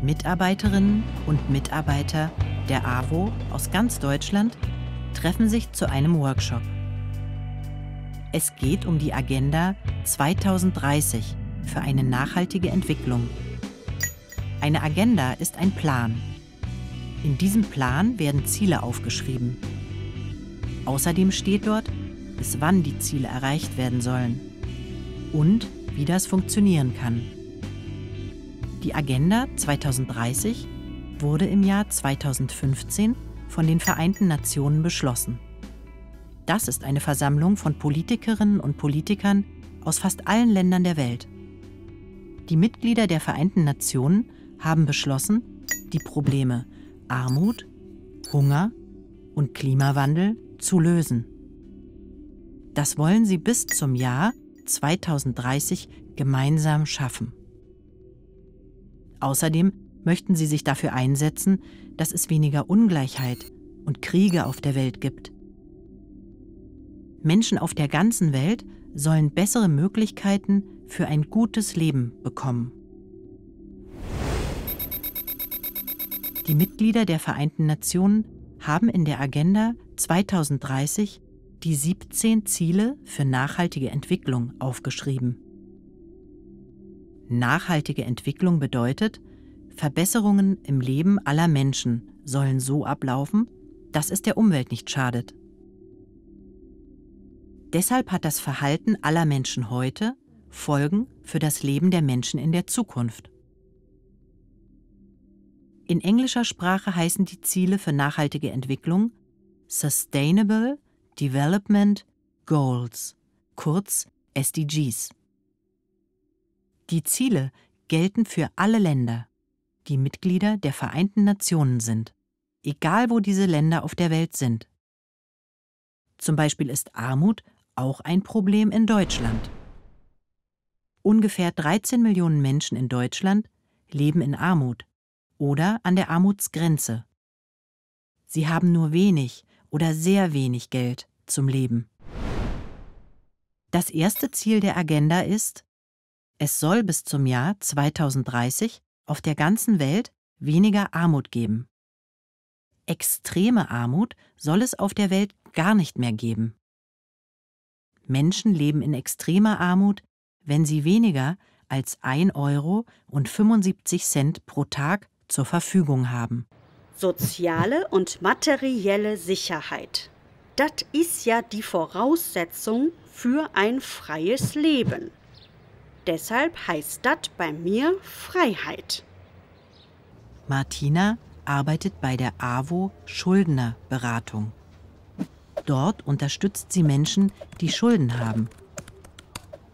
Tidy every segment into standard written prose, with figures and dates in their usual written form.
Mitarbeiterinnen und Mitarbeiter der AWO aus ganz Deutschland treffen sich zu einem Workshop. Es geht um die Agenda 2030 für eine nachhaltige Entwicklung. Eine Agenda ist ein Plan. In diesem Plan werden Ziele aufgeschrieben. Außerdem steht dort, bis wann die Ziele erreicht werden sollen und wie das funktionieren kann. Die Agenda 2030 wurde im Jahr 2015 von den Vereinten Nationen beschlossen. Das ist eine Versammlung von Politikerinnen und Politikern aus fast allen Ländern der Welt. Die Mitglieder der Vereinten Nationen haben beschlossen, die Probleme Armut, Hunger und Klimawandel zu lösen. Das wollen sie bis zum Jahr 2030 gemeinsam schaffen. Außerdem möchten sie sich dafür einsetzen, dass es weniger Ungleichheit und Kriege auf der Welt gibt. Menschen auf der ganzen Welt sollen bessere Möglichkeiten für ein gutes Leben bekommen. Die Mitglieder der Vereinten Nationen haben in der Agenda 2030 die 17 Ziele für nachhaltige Entwicklung aufgeschrieben. Nachhaltige Entwicklung bedeutet, Verbesserungen im Leben aller Menschen sollen so ablaufen, dass es der Umwelt nicht schadet. Deshalb hat das Verhalten aller Menschen heute Folgen für das Leben der Menschen in der Zukunft. In englischer Sprache heißen die Ziele für nachhaltige Entwicklung Sustainable Development Goals, kurz SDGs. Die Ziele gelten für alle Länder, die Mitglieder der Vereinten Nationen sind, egal wo diese Länder auf der Welt sind. Zum Beispiel ist Armut auch ein Problem in Deutschland. Ungefähr 13 Millionen Menschen in Deutschland leben in Armut oder an der Armutsgrenze. Sie haben nur wenig oder sehr wenig Geld zum Leben. Das erste Ziel der Agenda ist, es soll bis zum Jahr 2030 auf der ganzen Welt weniger Armut geben. Extreme Armut soll es auf der Welt gar nicht mehr geben. Menschen leben in extremer Armut, wenn sie weniger als 1,75 € pro Tag zur Verfügung haben. Soziale und materielle Sicherheit. Das ist ja die Voraussetzung für ein freies Leben. Deshalb heißt das bei mir Freiheit. Martina arbeitet bei der AWO Schuldnerberatung. Dort unterstützt sie Menschen, die Schulden haben.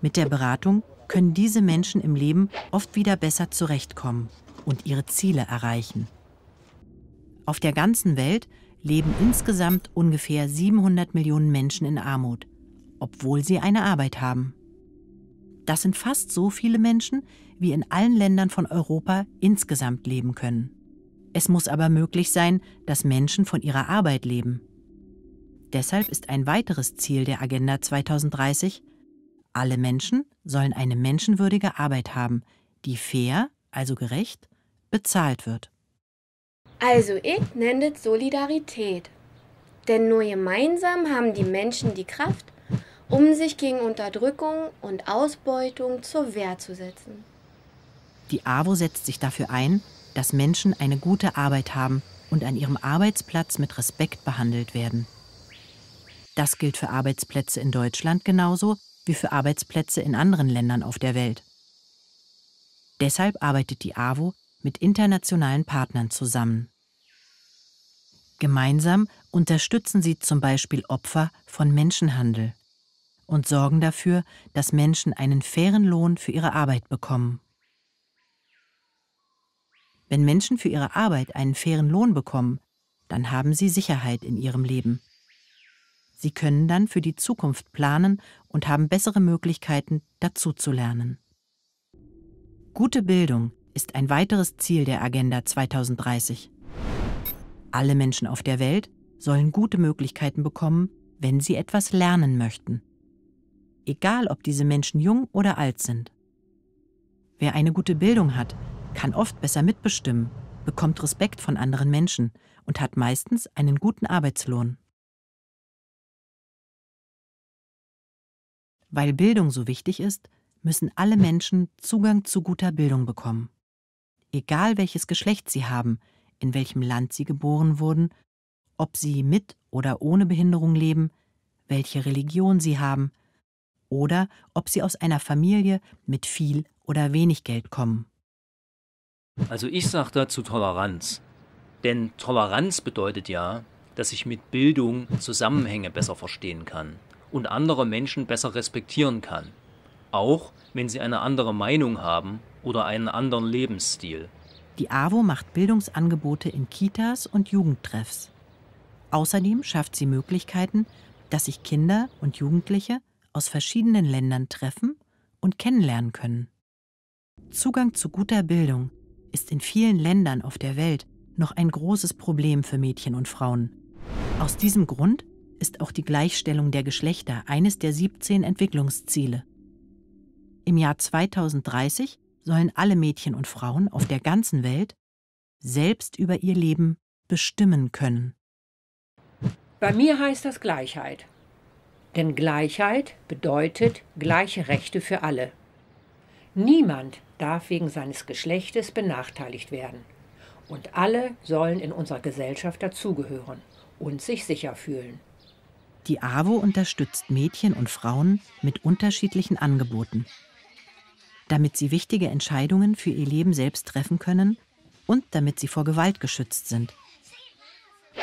Mit der Beratung können diese Menschen im Leben oft wieder besser zurechtkommen und ihre Ziele erreichen. Auf der ganzen Welt leben insgesamt ungefähr 700 Millionen Menschen in Armut, obwohl sie eine Arbeit haben. Das sind fast so viele Menschen, wie in allen Ländern von Europa insgesamt leben können. Es muss aber möglich sein, dass Menschen von ihrer Arbeit leben. Deshalb ist ein weiteres Ziel der Agenda 2030, alle Menschen sollen eine menschenwürdige Arbeit haben, die fair, also gerecht, bezahlt wird. Also ich nenne das Solidarität. Denn nur gemeinsam haben die Menschen die Kraft, um sich gegen Unterdrückung und Ausbeutung zur Wehr zu setzen. Die AWO setzt sich dafür ein, dass Menschen eine gute Arbeit haben und an ihrem Arbeitsplatz mit Respekt behandelt werden. Das gilt für Arbeitsplätze in Deutschland genauso wie für Arbeitsplätze in anderen Ländern auf der Welt. Deshalb arbeitet die AWO mit internationalen Partnern zusammen. Gemeinsam unterstützen sie zum Beispiel Opfer von Menschenhandel und sorgen dafür, dass Menschen einen fairen Lohn für ihre Arbeit bekommen. Wenn Menschen für ihre Arbeit einen fairen Lohn bekommen, dann haben sie Sicherheit in ihrem Leben. Sie können dann für die Zukunft planen und haben bessere Möglichkeiten, dazuzulernen. Gute Bildung ist ein weiteres Ziel der Agenda 2030. Alle Menschen auf der Welt sollen gute Möglichkeiten bekommen, wenn sie etwas lernen möchten. Egal, ob diese Menschen jung oder alt sind. Wer eine gute Bildung hat, kann oft besser mitbestimmen, bekommt Respekt von anderen Menschen und hat meistens einen guten Arbeitslohn. Weil Bildung so wichtig ist, müssen alle Menschen Zugang zu guter Bildung bekommen. Egal welches Geschlecht sie haben, in welchem Land sie geboren wurden, ob sie mit oder ohne Behinderung leben, welche Religion sie haben oder ob sie aus einer Familie mit viel oder wenig Geld kommen. Also ich sage dazu Toleranz. Denn Toleranz bedeutet ja, dass ich mit Bildung Zusammenhänge besser verstehen kann und andere Menschen besser respektieren kann. Auch wenn sie eine andere Meinung haben oder einen anderen Lebensstil. Die AWO macht Bildungsangebote in Kitas und Jugendtreffs. Außerdem schafft sie Möglichkeiten, dass sich Kinder und Jugendliche aus verschiedenen Ländern treffen und kennenlernen können. Zugang zu guter Bildung ist in vielen Ländern auf der Welt noch ein großes Problem für Mädchen und Frauen. Aus diesem Grund ist auch die Gleichstellung der Geschlechter eines der 17 Entwicklungsziele. Im Jahr 2030 sollen alle Mädchen und Frauen auf der ganzen Welt selbst über ihr Leben bestimmen können. Bei mir heißt das Gleichheit. Denn Gleichheit bedeutet gleiche Rechte für alle. Niemand darf wegen seines Geschlechtes benachteiligt werden. Und alle sollen in unserer Gesellschaft dazugehören und sich sicher fühlen. Die AWO unterstützt Mädchen und Frauen mit unterschiedlichen Angeboten, damit sie wichtige Entscheidungen für ihr Leben selbst treffen können und damit sie vor Gewalt geschützt sind.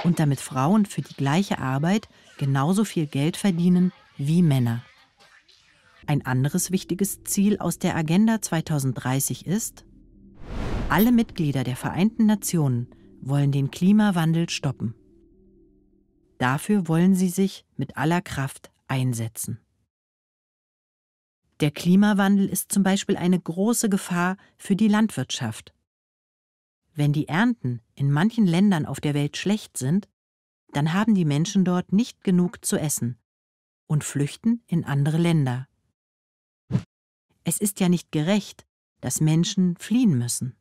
Und damit Frauen für die gleiche Arbeit genauso viel Geld verdienen wie Männer. Ein anderes wichtiges Ziel aus der Agenda 2030 ist: Alle Mitglieder der Vereinten Nationen wollen den Klimawandel stoppen. Dafür wollen sie sich mit aller Kraft einsetzen. Der Klimawandel ist zum Beispiel eine große Gefahr für die Landwirtschaft. Wenn die Ernten in manchen Ländern auf der Welt schlecht sind, dann haben die Menschen dort nicht genug zu essen und flüchten in andere Länder. Es ist ja nicht gerecht, dass Menschen fliehen müssen.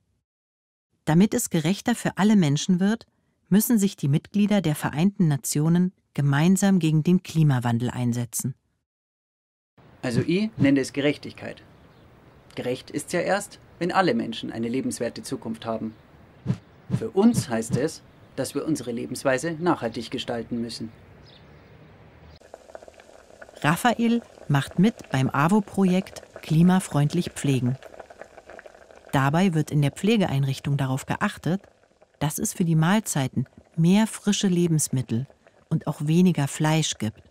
Damit es gerechter für alle Menschen wird, müssen sich die Mitglieder der Vereinten Nationen gemeinsam gegen den Klimawandel einsetzen. Also ich nenne es Gerechtigkeit. Gerecht ist ja erst, wenn alle Menschen eine lebenswerte Zukunft haben. Für uns heißt es, dass wir unsere Lebensweise nachhaltig gestalten müssen. Raphael macht mit beim AWO-Projekt Klimafreundlich Pflegen. Dabei wird in der Pflegeeinrichtung darauf geachtet, dass es für die Mahlzeiten mehr frische Lebensmittel und auch weniger Fleisch gibt.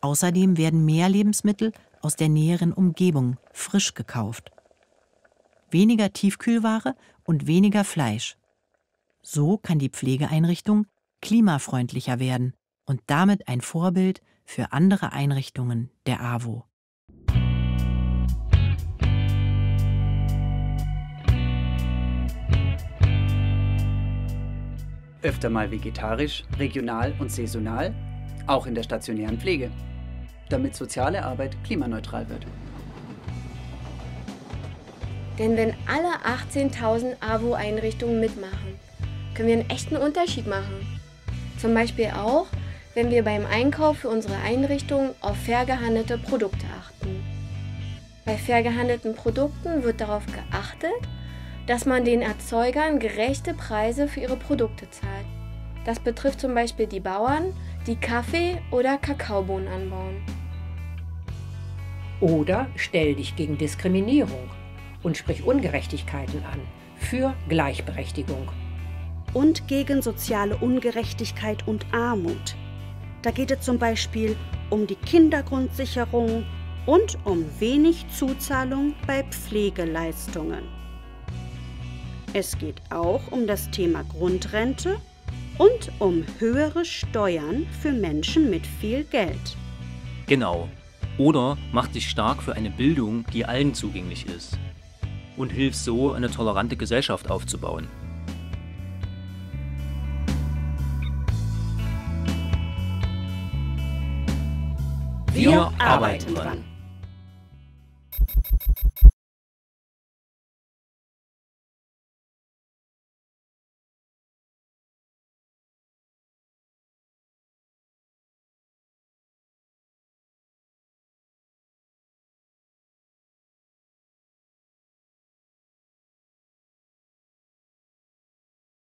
Außerdem werden mehr Lebensmittel aus der näheren Umgebung frisch gekauft. Weniger Tiefkühlware und weniger Fleisch. So kann die Pflegeeinrichtung klimafreundlicher werden und damit ein Vorbild für andere Einrichtungen der AWO. Öfter mal vegetarisch, regional und saisonal, auch in der stationären Pflege, damit soziale Arbeit klimaneutral wird. Denn wenn alle 18.000 AWO-Einrichtungen mitmachen, können wir einen echten Unterschied machen. Zum Beispiel auch, wenn wir beim Einkauf für unsere Einrichtung auf fair gehandelte Produkte achten. Bei fair gehandelten Produkten wird darauf geachtet, dass man den Erzeugern gerechte Preise für ihre Produkte zahlt. Das betrifft zum Beispiel die Bauern, die Kaffee- oder Kakaobohnen anbauen. Oder stell dich gegen Diskriminierung und sprich Ungerechtigkeiten an für Gleichberechtigung. Und gegen soziale Ungerechtigkeit und Armut. Da geht es zum Beispiel um die Kindergrundsicherung und um wenig Zuzahlung bei Pflegeleistungen. Es geht auch um das Thema Grundrente und um höhere Steuern für Menschen mit viel Geld. Genau. Oder mach dich stark für eine Bildung, die allen zugänglich ist. Und hilf so, eine tolerante Gesellschaft aufzubauen. Wir arbeiten dran.